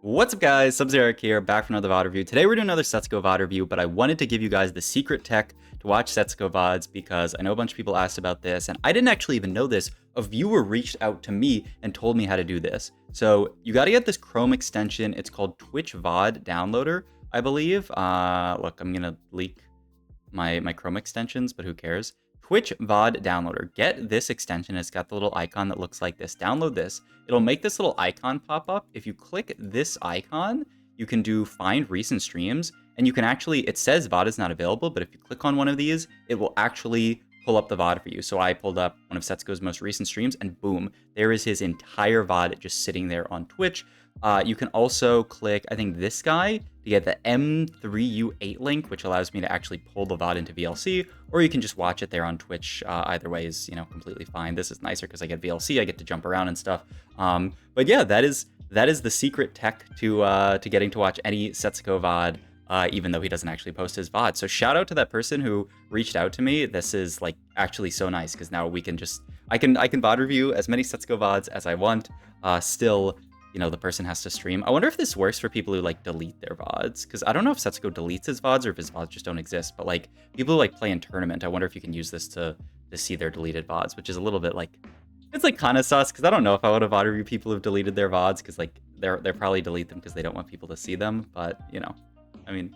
What's up guys, Sub-Zero here, back for another VOD review. Today we're doing another Setsuko VOD review, but I wanted to give you guys the secret tech to watch Setsuko VODs because I know a bunch of people asked about this, and I didn't actually even know this. A viewer reached out to me and told me how to do this. So you gotta get this Chrome extension. It's called Twitch VOD Downloader, I believe. Look, I'm gonna leak my Chrome extensions, but who cares? Twitch VOD Downloader. Get this extension. It's got the little icon that looks like this. Download this. It'll make this little icon pop up. If you click this icon, you can do find recent streams, and you can actually, it says VOD is not available, but if you click on one of these, it will actually pull up the VOD for you. So I pulled up one of Setsuko's most recent streams, and boom, there is his entire VOD just sitting there on Twitch. You can also click, I think, this guy to get the M3U8 link, which allows me to actually pull the VOD into VLC, or you can just watch it there on Twitch. Either way is, completely fine. This is nicer because I get VLC, I get to jump around and stuff. But yeah, that is the secret tech to getting to watch any Setsuko VOD, even though he doesn't actually post his VOD. So shout out to that person who reached out to me. This is like actually so nice because now we can just, I can VOD review as many Setsuko VODs as I want. Still, the person has to stream. I wonder if this works for people who like delete their VODs, because I don't know if Setsuko deletes his VODs or if his VODs just don't exist, but like people who like play in tournament, I wonder if you can use this to see their deleted VODs, which is a little bit like, it's like kind of sus, because I don't know if I would have VOD review people who've deleted their VODs, because like they're probably delete them because they don't want people to see them, but I mean,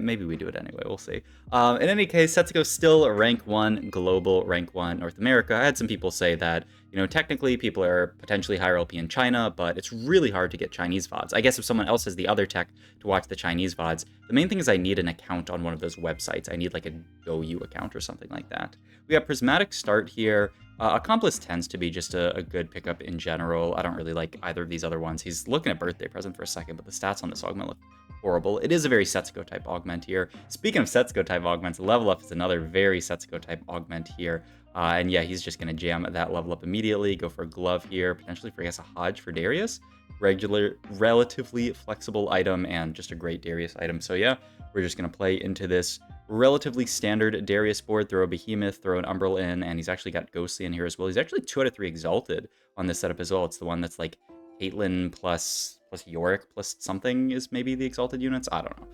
maybe we do it anyway, we'll see. In any case, Setsuko still rank 1 global, rank 1 North America. I had some people say that, technically people are potentially higher LP in China, but it's really hard to get Chinese VODs. I guess if someone else has the other tech to watch the Chinese VODs, the main thing is I need an account on one of those websites. I need like a GoU account or something like that. We got Prismatic Start here. Accomplice tends to be just a good pickup in general. I don't really like either of these other ones. He's looking at Birthday Present for a second, but the stats on this augment look horrible. It is a very Setsuko type augment here. Speaking of Setsuko type augments, Level Up is another very Setsuko type augment here. And yeah, he's just going to jam that level up immediately, go for a glove here, potentially for, I guess, a Hodge for Darius. Regular, relatively flexible item, and just a great Darius item. So yeah, we're just going to play into this relatively standard Darius board, throw a Behemoth, throw an Umbral in, and he's actually got Ghostly in here as well. He's actually 2 out of 3 Exalted on this setup as well. It's the one that's like Caitlyn plus Yorick plus something is maybe the Exalted units. I don't know.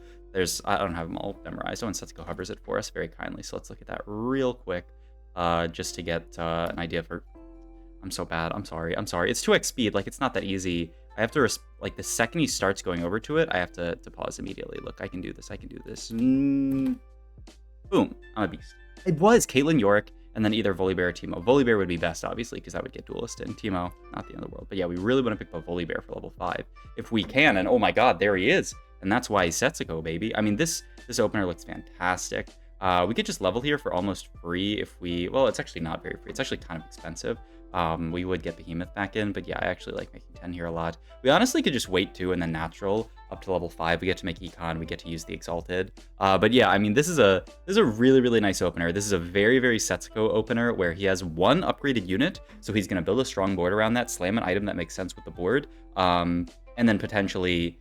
I don't have them all memorized. Oh, and Setsuko hovers it for us very kindly. So let's look at that real quick, just to get an idea for. I'm so bad. I'm sorry. It's 2x speed. Like, it's not that easy. I have to like the second he starts going over to it, I have to pause immediately. Look, I can do this. Boom. I'm a beast. It was Caitlyn, Yorick, and then either Volibear or Teemo. Volibear would be best, obviously, because that would get Duelist in. Teemo, not the end of the world. But yeah, we really want to pick up Volibear for level 5 if we can. And oh my god, there he is. And that's why he's Setsuko, baby. I mean, this opener looks fantastic. We could just level here for almost free if we... Well, it's actually not very free. It's actually kind of expensive. We would get Behemoth back in, but yeah, I actually like making 10 here a lot. We honestly could just wait 2 and then natural up to level 5. We get to make Econ, we get to use the Exalted. But yeah, I mean, this is a really, really nice opener. This is a very, very Setsuko opener where he has 1 upgraded unit, so he's going to build a strong board around that, slam an item that makes sense with the board, and then potentially...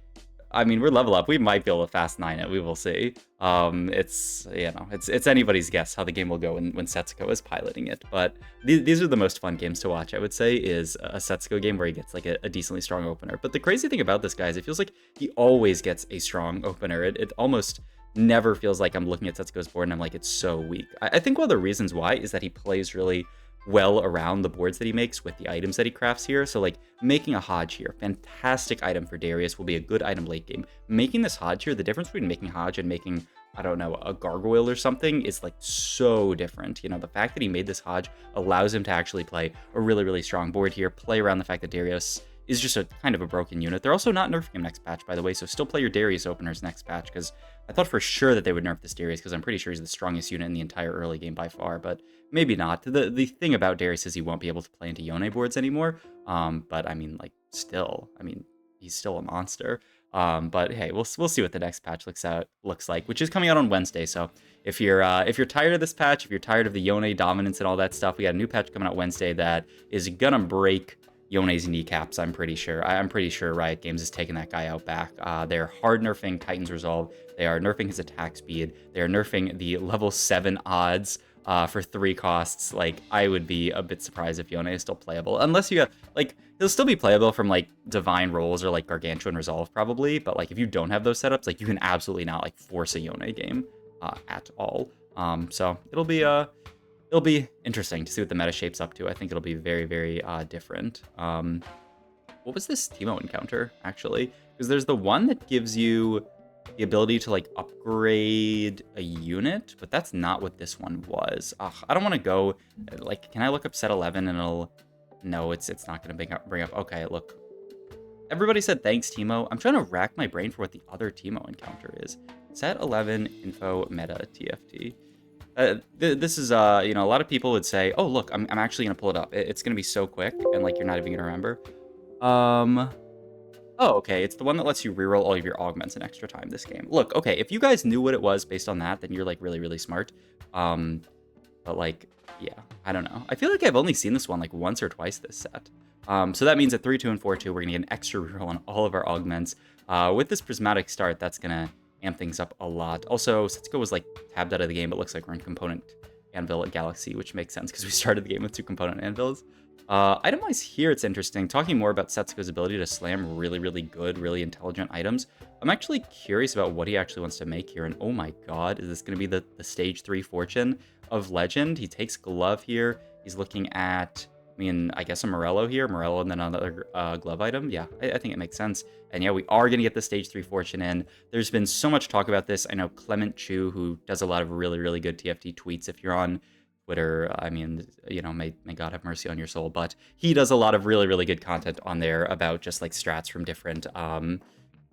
I mean, we're level up. We might be able to fast 9 it. We will see. It's anybody's guess how the game will go when Setsuko is piloting it. But these are the most fun games to watch, I would say, is a Setsuko game where he gets like a decently strong opener. But the crazy thing about this guy is it feels like he always gets a strong opener. It almost never feels like I'm looking at Setsuko's board and I'm like, it's so weak. I think one of the reasons why is that he plays really well around the boards that he makes with the items that he crafts here. So like making a Hodge here, fantastic item for Darius, will be a good item late game. Making this Hodge here, the difference between making Hodge and making, I don't know, a Gargoyle or something is like so different. The fact that he made this Hodge allows him to actually play a really, really strong board here, play around the fact that Darius is just a kind of a broken unit. They're also not nerfing him next patch, by the way, so still play your Darius openers next patch, because I thought for sure that they would nerf this Darius, because I'm pretty sure he's the strongest unit in the entire early game by far, but maybe not. The thing about Darius is he won't be able to play into Yone boards anymore, but I mean, like, still, I mean, he's still a monster. But hey, we'll see what the next patch looks like, which is coming out on Wednesday. So if you're tired of this patch, if you're tired of the Yone dominance and all that stuff, we got a new patch coming out Wednesday that is gonna break Yone's kneecaps, I'm pretty sure. I'm pretty sure Riot Games is taking that guy out back. They're hard nerfing Titan's Resolve. They are nerfing his attack speed. They are nerfing the level 7 odds for 3 costs. Like, I would be a bit surprised if Yone is still playable. Unless you have, like, he'll still be playable from like Divine Rolls or like Gargantuan Resolve probably, but like if you don't have those setups, like you can absolutely not like force a Yone game at all. So it'll be interesting to see what the meta shapes up to. I think it'll be very, very different. What was this Teemo encounter, actually? Because there's the one that gives you the ability to, like, upgrade a unit, but that's not what this one was. Ugh, I don't want to go... Like, can I look up set 11 and it'll... No, it's not going to bring up... Okay, look. Everybody said thanks, Teemo. I'm trying to rack my brain for what the other Teemo encounter is. Set 11 info meta TFT. This is, you know, a lot of people would say, oh, look, I'm actually going to pull it up. It's going to be so quick, and, like, you're not even going to remember. Oh, okay, it's the one that lets you reroll all of your augments in extra time this game. Look, okay, if you guys knew what it was based on that, then you're, like, really, really smart. But, like, yeah, I don't know. I feel like I've only seen this one, like, once or twice this set. So that means at 3-2 and 4-2, we're going to get an extra reroll on all of our augments. With this prismatic start, that's going to amp things up a lot. Also, Setsuko was, like, tabbed out of the game, but looks like we're in component anvil at Galaxy, which makes sense because we started the game with 2 component anvils. Item-wise here, it's interesting. Talking more about Setsuko's ability to slam really, really good, really intelligent items. I'm actually curious about what he actually wants to make here. And oh my god, is this going to be the stage 3 fortune of Legend? He takes Glove here. He's looking at, I mean, I guess a Morello here. Morello and then another glove item. Yeah, I think it makes sense. And yeah, we are going to get the stage 3 fortune in. There's been so much talk about this. I know Clement Chu, who does a lot of really, really good TFT tweets. If you're on Twitter, I mean, you know, may God have mercy on your soul, but he does a lot of really, really good content on there about just like strats from different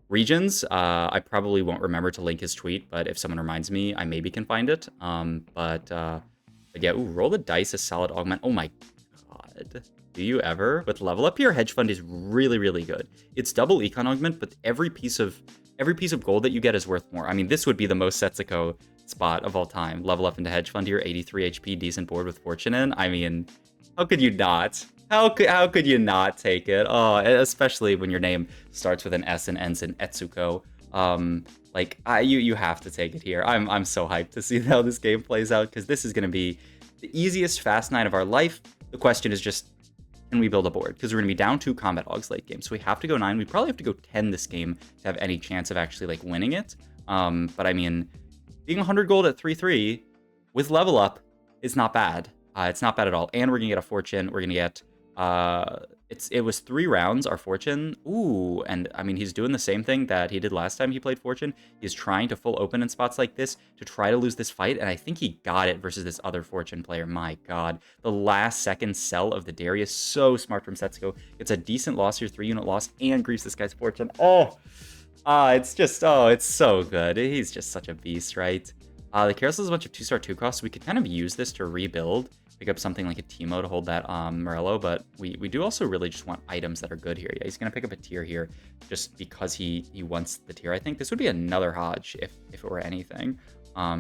regions. I probably won't remember to link his tweet, but if someone reminds me, I maybe can find it. But yeah, ooh, roll the dice, a solid augment. Oh my god. Do you ever? With level up here, hedge fund is really, really good. It's double econ augment, but every piece of gold that you get is worth more. I mean, this would be the most Setsuko spot of all time. Level up into hedge fund here, 83 HP, decent board with fortune in. I mean, how could you not? How could you not take it? Oh, especially when your name starts with an S and ends in Etsuko. Like you have to take it here. I'm so hyped to see how this game plays out because this is going to be the easiest fast 9 of our life. The question is just, can we build a board? Because we're going to be down 2 combat augs late game, so we have to go 9. We probably have to go 10 this game to have any chance of actually like winning it. But I mean, being 100 gold at 3-3 with level up is not bad. It's not bad at all. And we're going to get a fortune. We're going to get... it was 3 rounds, our fortune. Ooh, and I mean, he's doing the same thing that he did last time he played fortune. He's trying to full open in spots like this to try to lose this fight, and I think he got it versus this other fortune player. My god. The last second sell of the Darius, so smart from Setsuko. It's a decent loss here, 3-unit loss, and griefs this guy's fortune. Oh! It's just, oh, it's so good. He's just such a beast, right? The Carousel is a bunch of 2-star 2 costs. We could kind of use this to rebuild, pick up something like a Teemo to hold that Morello, but we do also really just want items that are good here. Yeah, he's going to pick up a tier here just because he wants the tier. I think this would be another Hodge if it were anything.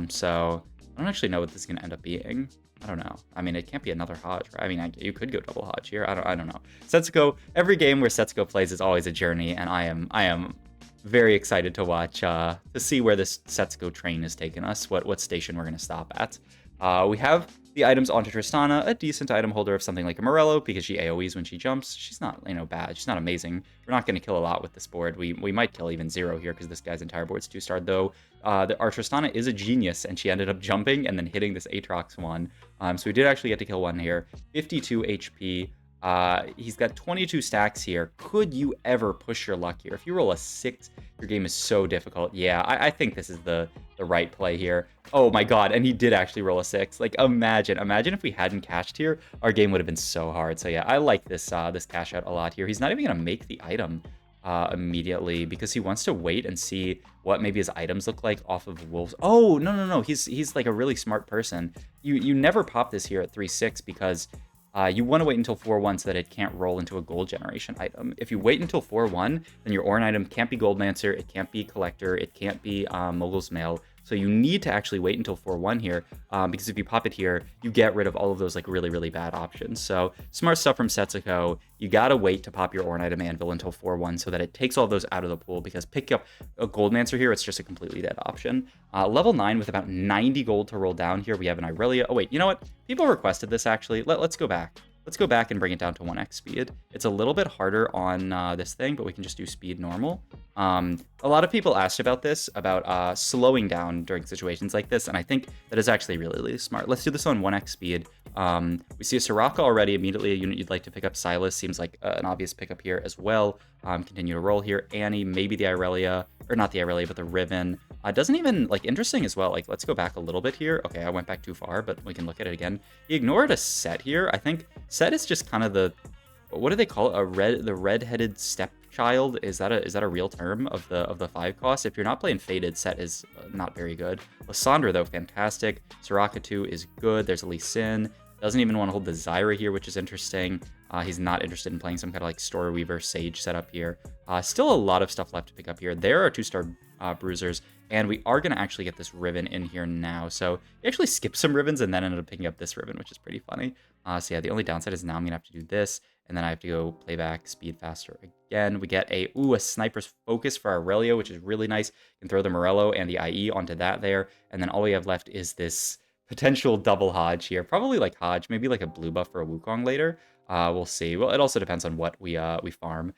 So I don't actually know what this is going to end up being. I don't know. I mean, it can't be another Hodge, right? I mean, you could go double Hodge here. I don't know. Setsuko, every game where Setsuko plays is always a journey, and I am very excited to watch, to see where this Setsuko train has taken us, what station we're going to stop at. We have the items onto Tristana, a decent item holder of something like a Morello, because she AoEs when she jumps. She's not, you know, bad. She's not amazing. We're not going to kill a lot with this board. We might kill even 0 here, because this guy's entire board's 2-starred, though. Our Tristana is a genius, and she ended up jumping and then hitting this Aatrox one. So we did actually get to kill one here. 52 HP. He's got 22 stacks here. Could you ever push your luck here? If you roll a 6, your game is so difficult. Yeah, I think this is the right play here. Oh my god, and he did actually roll a 6. Like, imagine if we hadn't cashed here, our game would have been so hard. So yeah, I like this this cash out a lot here. He's not even gonna make the item immediately because he wants to wait and see what maybe his items look like off of Wolves. Oh, no. He's like a really smart person. You never pop this here at 3-6 because you want to wait until 4-1 so that it can't roll into a gold generation item. If you wait until 4-1, then your Orin item can't be Goldmancer, it can't be Collector, it can't be Mogul's Mail. So you need to actually wait until 4-1 here, because if you pop it here, you get rid of all of those like really, really bad options. So smart stuff from Setsuko. You gotta wait to pop your Orin item Anvil until 4-1 so that it takes all those out of the pool, because pick up a Goldmancer here, it's just a completely dead option. Level 9 with about 90 gold to roll down here, we have an Irelia. Oh wait, you know what? People requested this actually. Let's go back. Let's go back and bring it down to 1x speed. It's a little bit harder on this thing, but we can just do speed normal. A lot of people asked about this, about slowing down during situations like this, and I think that is actually really, really smart. Let's do this on 1x speed. We see a Soraka already, immediately a unit you'd like to pick up. Silas seems like an obvious pickup here as well. Continue to roll here. Annie, maybe the Irelia, or not the Irelia, but the Riven. Doesn't even, like, interesting as well. Like, let's go back a little bit here. Okay, I went back too far, but we can look at it again. He ignored a Set here. I think Set is just kind of the, what do they call it? The red-headed stepchild? Is that a real term of the 5 cost? If you're not playing Fated, Set is not very good. Lysandra, though, fantastic. Soraka 2 is good. There's a Lee Sin. Doesn't even want to hold the Zyra here, which is interesting. He's not interested in playing some kind of like Story Weaver Sage setup here. Still a lot of stuff left to pick up here. There are 2-star bruisers, and we are going to actually get this Riven in here now. So he actually skipped some Rivens and then ended up picking up this Riven, which is pretty funny. So yeah, the only downside is now I'm going to have to do this, and then I have to go play back speed faster again. We get a Sniper's Focus for Aurelia, which is really nice. You can throw the Morello and the IE onto that there, and then all we have left is this potential double Hodge here. Probably like Hodge, maybe like a blue buff for a Wukong later. We'll see. Well, it also depends on what we farm.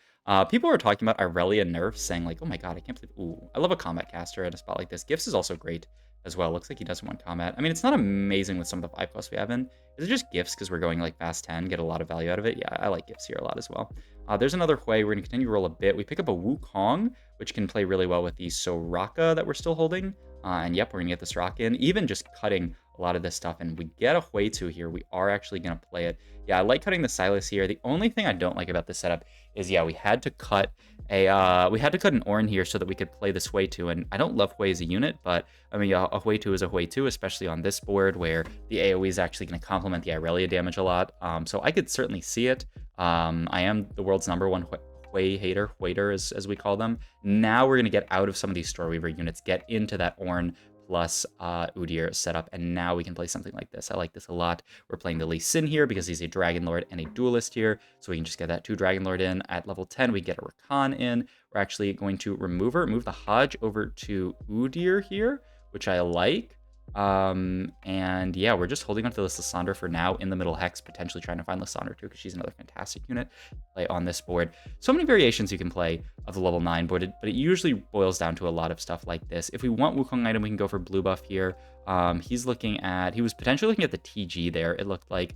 People are talking about Irelia nerfs, saying like, oh my god, I can't believe... Ooh, I love a combat caster at a spot like this. Gifts is also great as well. Looks like he doesn't want combat. I mean, it's not amazing with some of the 5 costs we have in. Is it just gifts because we're going like fast 10, get a lot of value out of it? Yeah, I like gifts here a lot as well. There's another Hui. We're going to continue to roll a bit. We pick up a Wukong, which can play really well with the Soraka that we're still holding. And yep, we're going to get the Soraka in. Even just cutting a lot of this stuff, and we get a Hui 2 here. We are actually going to play it. Yeah, I like cutting the Silas here. The only thing I don't like about this setup is, yeah, we had to cut an Ornn here so that we could play this Hui 2, and I don't love Hui as a unit, but I mean, yeah, a Hui 2 is a Hui 2, especially on this board where the AoE is actually going to complement the Irelia damage a lot. So I could certainly see it. I am the world's #1 Hui hater, Huiter as we call them. Now we're going to get out of some of these Storeweaver units, get into that Ornn plus Udyr setup, and now we can play something like this. I like this a lot. We're playing the Lee Sin here because he's a Dragon Lord and a Duelist here, so we can just get that 2 Dragon Lord in. At level 10, we get a Rakan in. We're actually going to move the Hodge over to Udyr here, which I like. And yeah, we're just holding onto this Lysandra for now in the middle hex, potentially trying to find Lysandra too, because she's another fantastic unit to play on this board. So many variations you can play of the level 9 board, but it usually boils down to a lot of stuff like this. If we want Wukong item, we can go for blue buff here. He was potentially looking at the TG there. It looks like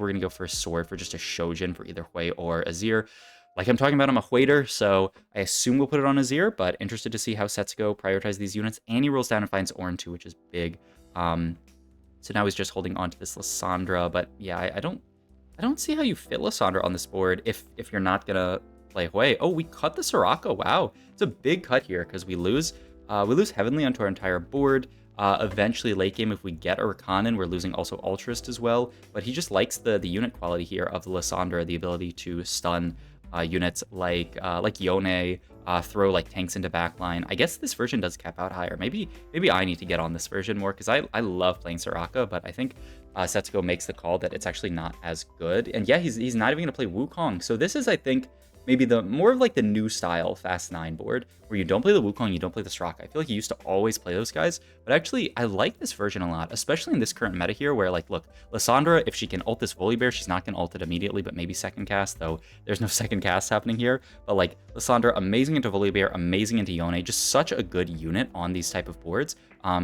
we're gonna go for a sword for just a Shojin for either Hui or Azir. Like I'm talking about, I'm a Huiter, so I assume we'll put it on Azir, but interested to see how sets go, prioritize these units. And he rolls down and finds Ornn too, which is big. So now he's just holding on to this Lysandra, but yeah, I don't see how you fit Lysandra on this board if you're not gonna play Hui. Oh, we cut the Soraka. Wow, it's a big cut here because we lose Heavenly onto our entire board. Eventually late game, if we get a Rakan in, we're losing also Altruist as well. But he just likes the unit quality here of the Lysandra, the ability to stun units like Yone, throw like tanks into backline. I guess this version does cap out higher. Maybe I need to get on this version more because I love playing Soraka, but I think Setsuko makes the call that it's actually not as good. And yeah, he's not even gonna play Wukong. So this is, I think, maybe the more of like the new style Fast 9 board where you don't play the Wukong, you don't play the Soraka. I feel like you used to always play those guys, but actually I like this version a lot, especially in this current meta here where, like, look, Lysandra, if she can ult this Volibear, she's not gonna ult it immediately, but maybe second cast, though there's no second cast happening here. But like Lysandra, amazing into Volibear, amazing into Yone, just such a good unit on these type of boards.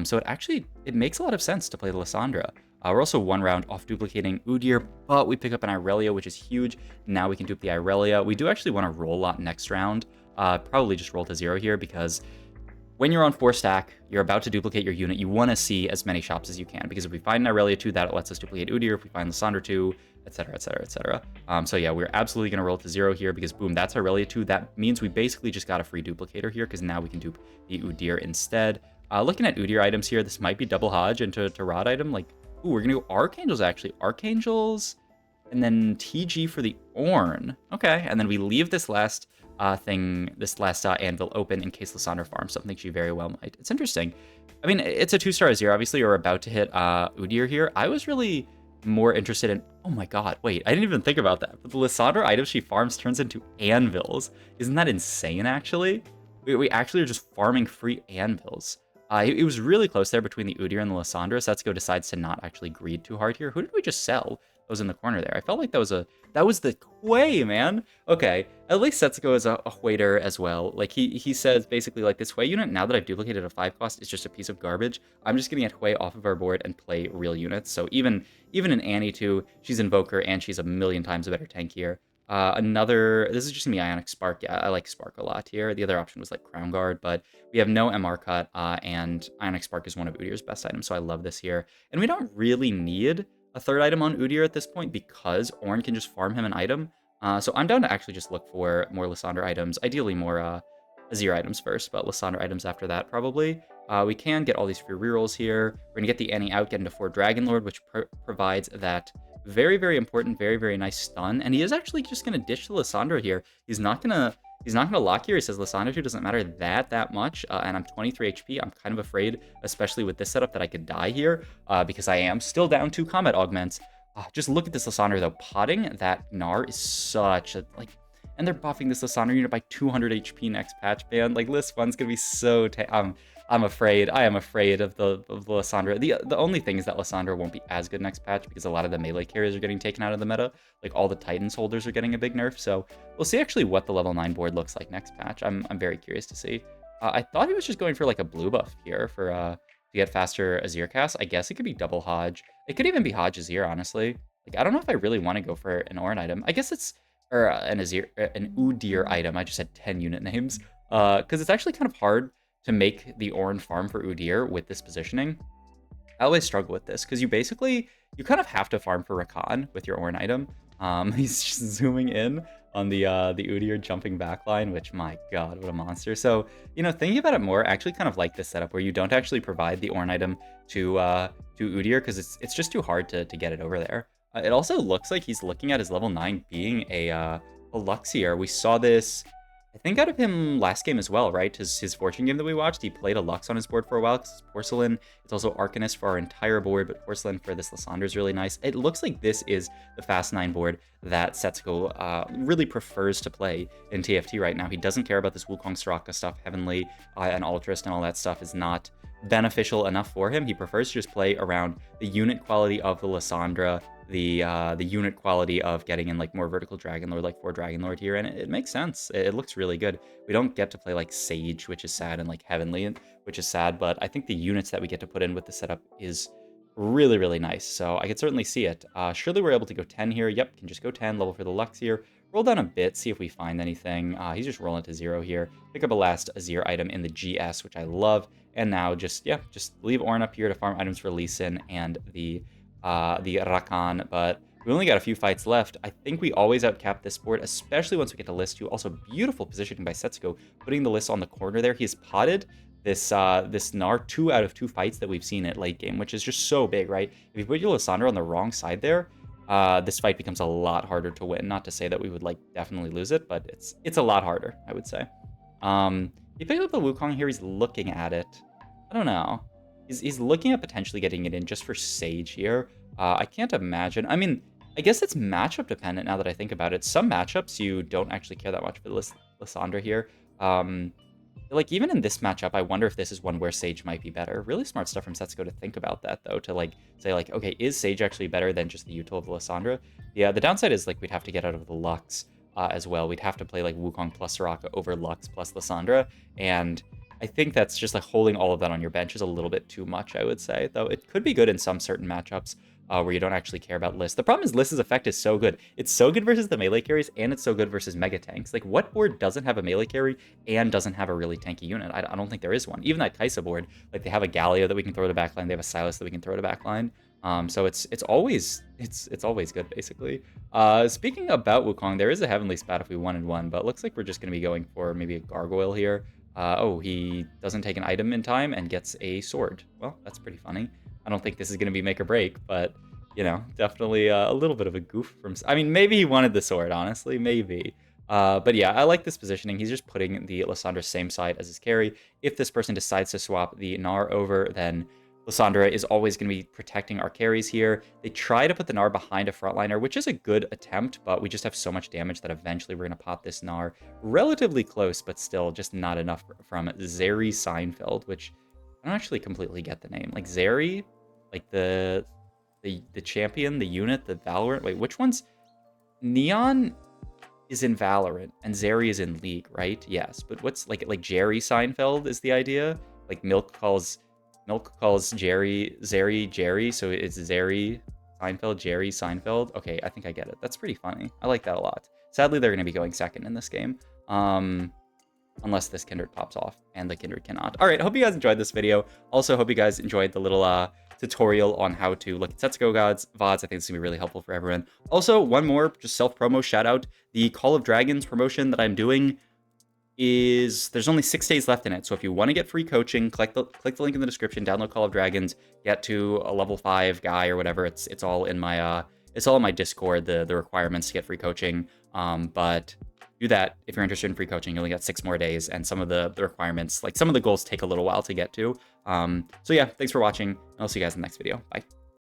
So it makes a lot of sense to play the Lysandra. We're also 1 round off duplicating Udyr, but we pick up an Irelia, which is huge. Now we can dupe the Irelia. We do actually want to roll a lot next round. Probably just roll to 0 here, because when you're on 4 stack, you're about to duplicate your unit. You want to see as many shops as you can, because if we find an Irelia 2, that lets us duplicate Udyr. If we find Lysandra 2, etc., etc., etc. So yeah, we're absolutely going to roll to 0 here, because boom, that's Irelia 2. That means we basically just got a free duplicator here, because now we can dupe the Udyr instead. Looking at Udyr items here, this might be double Hodge into Rod item, like, ooh, we're gonna go Archangels, actually. Archangels, and then TG for the Ornn. Okay, and then we leave this last anvil open in case Lysandra farms something she very well might. It's interesting. I mean, it's a 2-star Azir, obviously. We're about to hit Udyr here. I was really more interested in... Oh my god, wait, I didn't even think about that. But the Lysandra item she farms turns into anvils. Isn't that insane, actually? We actually are just farming free anvils. It was really close there between the Udyr and the Lysandra. Setsuko decides to not actually greed too hard here. Who did we just sell? was in the corner there. I felt like that was the Hui, man. Okay, at least Setsuko is a waiter as well. Like he says basically like this Hui unit, now that I've duplicated a 5 cost, is just a piece of garbage. I'm just gonna get Hui off of our board and play real units. So even in Annie too, she's Invoker and she's a million times a better tank here. This is just gonna be Ionic Spark. Yeah, I like Spark a lot here. The other option was like Crown Guard, but we have no MR cut, and Ionic Spark is one of Udyr's best items, so I love this here. And we don't really need a third item on Udyr at this point because Ornn can just farm him an item. So I'm down to actually just look for more Lysandra items, ideally more Azir items first, but Lysandra items after that probably. We can get all these free rerolls here. We're going to get the Annie out, get into 4 Dragon Lord, which provides that very, very important, very, very nice stun. And he is actually just going to ditch the Lysandra here. He's not going to lock here. He says Lysandra 2 doesn't matter that much, and I'm 23 HP. I'm kind of afraid, especially with this setup, that I could die here, because I am still down 2 combat augments. Just look at this Lysandra, though. Potting that Gnar is such a, like, and they're buffing this Lysandra unit by 200 HP next patch, man. Like, Lys Fun's gonna be so I'm afraid. I am afraid of the Lysandra. The only thing is that Lysandra won't be as good next patch because a lot of the melee carriers are getting taken out of the meta. Like, all the Titans holders are getting a big nerf. So we'll see actually what the level 9 board looks like next patch. I'm very curious to see. I thought he was just going for like a blue buff here for to get faster Azir cast. I guess it could be double Hodge. It could even be Hodge Azir, honestly. Like, I don't know if I really want to go for an Ornn item. I guess it's an Azir, an Udyr item. I just had 10 unit names because it's actually kind of hard to make the Ornn farm for Udyr with this positioning. I always struggle with this because you kind of have to farm for Rakan with your Ornn item. He's just zooming in on the Udyr jumping backline, which, my god, what a monster. So, you know, thinking about it more, I actually kind of like this setup where you don't actually provide the Ornn item to Udyr because it's just too hard to get it over there. It also looks like he's looking at his level 9 being a Luxier. We saw this, I think, out of him last game as well, right? His Fortune game that we watched, he played a Lux on his board for a while because it's Porcelain. It's also Arcanist for our entire board, but Porcelain for this Lysandra is really nice. It looks like this is the Fast 9 board that Setsuko really prefers to play in TFT right now. He doesn't care about this Wukong Soraka stuff. Heavenly and Ultrist and all that stuff is not beneficial enough for him. He prefers to just play around the unit quality of the Lysandra, the unit quality of getting in like more vertical Dragon Lord, like 4 Dragon Lord here, and it makes sense. It looks really good. We don't get to play like Sage, which is sad, and like Heavenly, which is sad, but I think the units that we get to put in with the setup is really, really nice. So I could certainly see it. Surely we're able to go 10 here. Yep, can just go 10, level for the Lux here. Roll down a bit, see if we find anything. He's just rolling to 0 here. Pick up a last Azir item in the GS, which I love. And now just leave Ornn up here to farm items for Lee Sin and the Rakan, but we only got a few fights left. I think we always outcap this board, especially once we get to list 2. Also, beautiful positioning by Setsuko, putting the list on the corner there. He's potted this Gnar 2 out of 2 fights that we've seen at late game, which is just so big, right? If you put your Lysandra on the wrong side there, this fight becomes a lot harder to win. Not to say that we would like definitely lose it, but it's a lot harder, I would say. He picked up the Wukong here. He's looking at it. I don't know. He's looking at potentially getting it in just for Sage here. I can't imagine. I mean, I guess it's matchup dependent now that I think about it. Some matchups you don't actually care that much for Lysandra here. Like, even in this matchup, I wonder if this is one where Sage might be better. Really smart stuff from Setsuko to think about that, though, to, like, say, like, okay, is Sage actually better than just the util of Lysandra? Yeah, the downside is, like, we'd have to get out of the Lux as well. We'd have to play, like, Wukong plus Soraka over Lux plus Lysandra, and I think that's just, like, holding all of that on your bench is a little bit too much, I would say, though it could be good in some certain matchups. Where you don't actually care about Lys. The problem is Lys's effect is so good. It's so good versus the melee carries, and it's so good versus mega tanks. Like, what board doesn't have a melee carry and doesn't have a really tanky unit? I don't think there is one. Even that Kaisa board, like, they have a Galio that we can throw to backline. They have a Silas that we can throw to backline. So it's always good, basically. Speaking about Wukong, there is a Heavenly Spat if we wanted one, but looks like we're just going to be going for maybe a Gargoyle here. Oh, he doesn't take an item in time and gets a sword. Well, that's pretty funny. I don't think this is going to be make or break, but, you know, definitely a little bit of a goof from... I mean, maybe he wanted the sword, honestly, maybe. But yeah, I like this positioning. He's just putting the Lysandra same side as his carry. If this person decides to swap the Gnar over, then Lysandra is always going to be protecting our carries here. They try to put the Gnar behind a frontliner, which is a good attempt, but we just have so much damage that eventually we're going to pop this Gnar relatively close, but still just not enough from Zeri Seinfeld, which... I don't actually completely get the name. Like, Zeri, like the The champion, the unit, the Valorant. Wait, which one's Neon is in Valorant and Zeri is in League, right? Yes, but what's like Jerry Seinfeld is the idea? Like Milk calls Zeri Jerry, so it's Zeri Seinfeld, Jerry Seinfeld. Okay, I think I get it. That's pretty funny. I like that a lot. Sadly, they're going to be going second in this game. Unless this Kindred pops off, and the Kindred cannot. All right, hope you guys enjoyed this video. Also, hope you guys enjoyed the little tutorial on how to look at CSGO VODs. I think it's going to be really helpful for everyone. Also, one more just self-promo shout out. The Call of Dragons promotion that I'm doing is, there's only 6 days left in it. So if you want to get free coaching, click the link in the description, download Call of Dragons, get to a level 5 guy or whatever. It's all in my Discord, the requirements to get free coaching. But do that if you're interested in free coaching. You only got 6 more days, and some of the requirements, like some of the goals, take a little while to get to. So yeah, thanks for watching, and I'll see you guys in the next video. Bye.